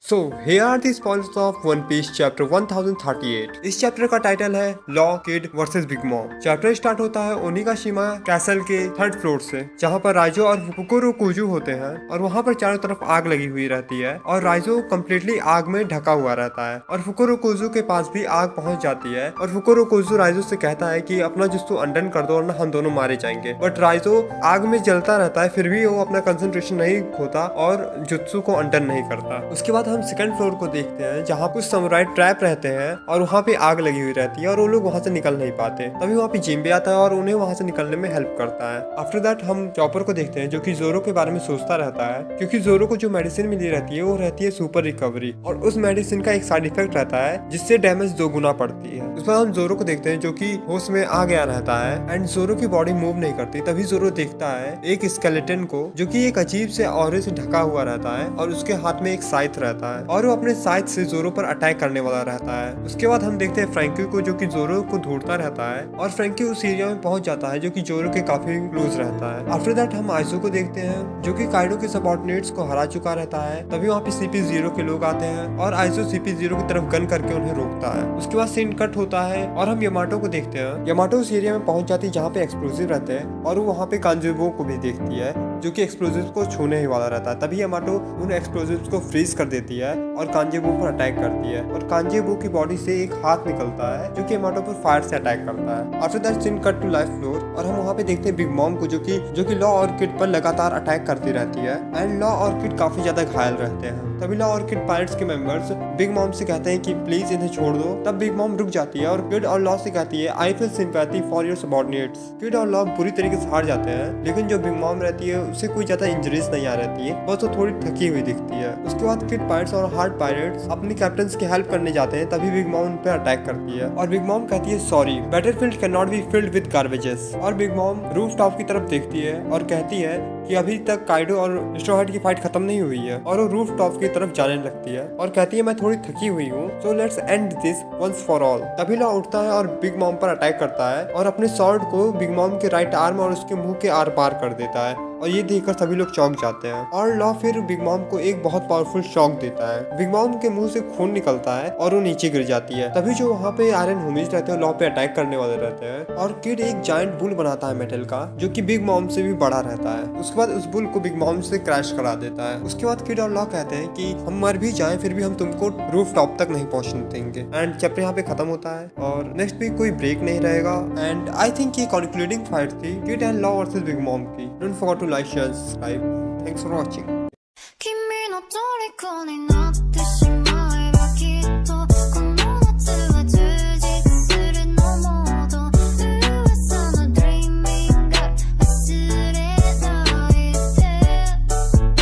So here are the spoilers of One Piece chapter 1038। इस chapter का title है law kid versus Big mom. Chapter start होता है ओनिगाशिमा castle के 3rd floor से, जहाँ पर राइजो और फुकुरो कुजू होते हैं और वहाँ पर चारों तरफ आग लगी हुई रहती है और राइजो कम्प्लीटली आग में ढका हुआ रहता है और फुकुरो कुजू के पास भी आग पहुँच जाती है और फुकुरो कुजू राइजो से कहता है कि अपना जुत्सु अंडन कर दो वरना हम दोनों मारे जाएंगे। बट राइजो आग में जलता रहता है, फिर भी वो अपना कंसंट्रेशन नहीं खोता और जुत्सु को अंडन नहीं करता। उसके बाद हम 2nd फ्लोर को देखते हैं जहाँ कुछ समुराई ट्रैप रहते हैं और वहाँ पे आग लगी हुई रहती है और वो लोग वहाँ से निकल नहीं पाते। तभी वहाँ पे जिम्बे आता है और उन्हें वहाँ से निकलने में हेल्प करता है। आफ्टर दैट हम चॉपर को देखते हैं जो कि जोरो के बारे में सोचता रहता है, क्योंकि जोरो को जो मेडिसिन मिली रहती है वो रहती है सुपर रिकवरी और उस मेडिसिन का एक साइड इफेक्ट रहता है जिससे डैमेज 2 गुना पड़ती है। उसके बाद हम जोरो को देखते हैं जो कि होश में आ गया रहता है एंड जोरो की बॉडी मूव नहीं करती। तभी जोरो देखता है एक स्केलेटन को जो कि एक अजीब से ऑरे से ढका हुआ रहता है और उसके हाथ में एक साइथ रहता है और वो अपने साइथ से जोरो पर अटैक करने वाला रहता है। उसके बाद हम देखते हैं फ्रैंकी को जो कि जोरो को ढूंढता रहता है और फ्रैंकी उस एरिया में पहुंच जाता है जो कि जोरो के काफी क्लोज रहता है। आफ्टर दैट हम आइजो को देखते हैं जो कि काइडो के सबऑर्डिनेट्स को हरा चुका रहता है। तभी वहाँ पे CP0 के लोग आते हैं और आइजो CP0 की तरफ गन करके उन्हें रोकता है। उसके बाद सीन कट होता है और हम यमाटो को देखते हैं। यमाटो उस एरिया में पहुंच जाती है जहाँ पे एक्सप्लोसिव रहते हैं और वो वहाँ पे कांजेबो को भी देखती है जो कि एक्सप्लोसिव को छूने ही वाला रहता है। तभी यमाटो उन एक्सप्लोसिव को फ्रीज कर देती है और कांजेबो पर अटैक करती है और कांजेबो की बॉडी से एक हाथ निकलता है जो कि यमाटो पर फायर से अटैक करता है। After that scene cut to life floor और हम वहाँ पे देखते हैं बिग मॉम को जो कि लॉ और किड पर लगातार अटैक करती रहती है एंड लॉ और किड काफी ज्यादा घायल रहते हैं। तभी लॉ और किड पायरेट्स के मेंबर्स बिग मॉम से कहते हैं कि प्लीज इन्हें छोड़ दो। तब बिग मॉम रुक जाती है और किड और लॉ से कहती है I feel sympathy for your subordinates. Kid और लॉ बुरी तरीके से हार जाते हैं, लेकिन जो बिग मॉम रहती है उसे कोई ज्यादा इंजरीज नहीं आ रहती है, बस वो थोड़ी थकी हुई दिखती है। उसके बाद किड पायरेट्स और हार्ड पायरेट्स अपने कैप्टन की हेल्प करने जाते हैं। तभी बिग मॉम उन पे अटैक करती है और बिग मॉम कहती है sorry, battlefield can not be filled with garbages. और बिग मॉम रूफ टॉप की तरफ देखती है और कहती है कि अभी तक काइडो और स्ट्रॉ हैट की फाइट खत्म नहीं हुई है और वो रूफ टॉप की तरफ जाने लगती है और कहती है मैं थोड़ी थकी हुई हूँ, so let's end this once for all. तभी लॉ उठता है और बिग मॉम पर अटैक करता है और अपने स्वॉर्ड को बिग मॉम के राइट आर्म और उसके मुंह के आर पार कर देता है और ये देखकर सभी लोग चौंक जाते हैं और लॉ फिर बिग मॉम को एक बहुत पावरफुल शॉक देता है। बिग मॉम के मुंह से खून निकलता है और वो नीचे गिर जाती है। तभी जो वहाँ पे आयरन होमीज रहते हैं लॉ पे अटैक करने वाले रहते हैं और किड एक जायंट बुल बनाता है मेटल का जो कि बिग मॉम से भी बड़ा रहता है। उसके बाद उस बुल को बिग मॉम से क्रैश करा देता है। उसके बाद किड और लॉ कहते हैं कि हम मर भी जाएं फिर भी हम तुमको रूफ टॉप तक नहीं पहुंचने देंगे एंड चैप्टर यहाँ पे खत्म होता है और नेक्स्ट वीक कोई ब्रेक नहीं रहेगा एंड आई थिंक ये कंक्लूडिंग फाइट थी Kid and Law versus Big Mom की। Don't forget to like share subscribe. Thanks for watching.